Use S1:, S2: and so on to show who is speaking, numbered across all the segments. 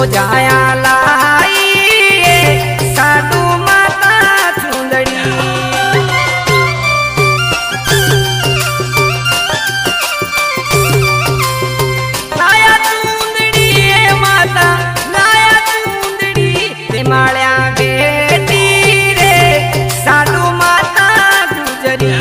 S1: जाया लाई साधु माता चुंदड़ी लाया चुंदड़ी माता लाया चुंदड़ी ते माळ्या बेटी रे साधु माता गुजरी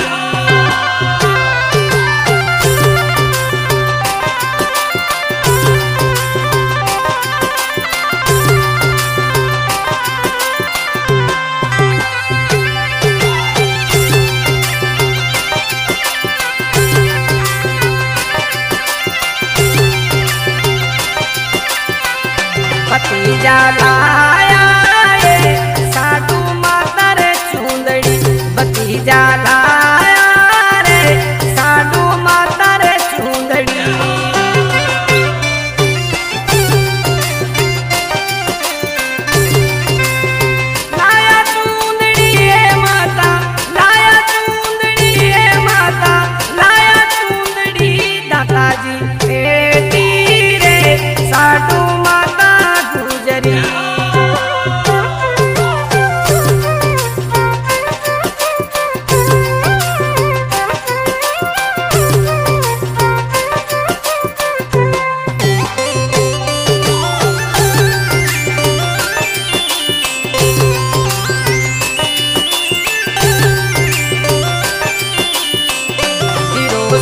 S1: भतीजा लाया रे साधु माता रे चुंदड़ी भतीजा लाया रे साधु माता रे चुंदड़ी लाया चुंदड़ी माता लाया चुंदड़ी माता लाया चुंदड़ी दादाजी बेटी रे साधु माता गुजरी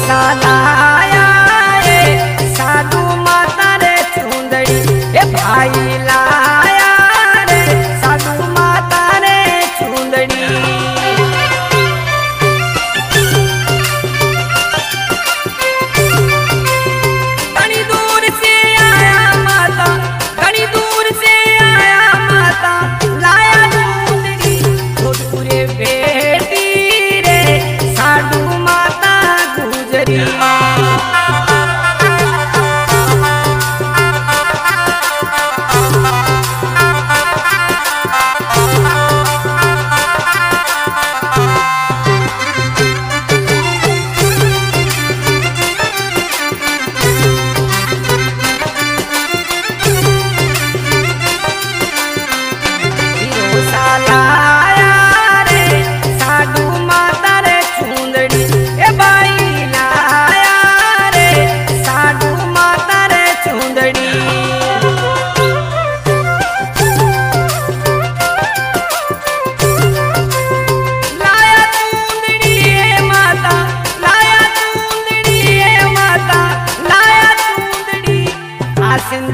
S1: लाया रे साधु माता रे चुंदड़ी ए भाई लाया रे साधु माता रे चुंदड़ी घनी दूर से आया माता घनी दूर से आया माता लाया चुंदड़ी जोधपुरे बेटी रे साधु माता गुजरी लाया रे साधु माता रे चुंदड़ी ए बाई लाया रे साधु माता रे चुंदड़ी लाया चुंदड़ी माता लाया चुंदड़ी माता लाया चुंदड़ी आ सिंध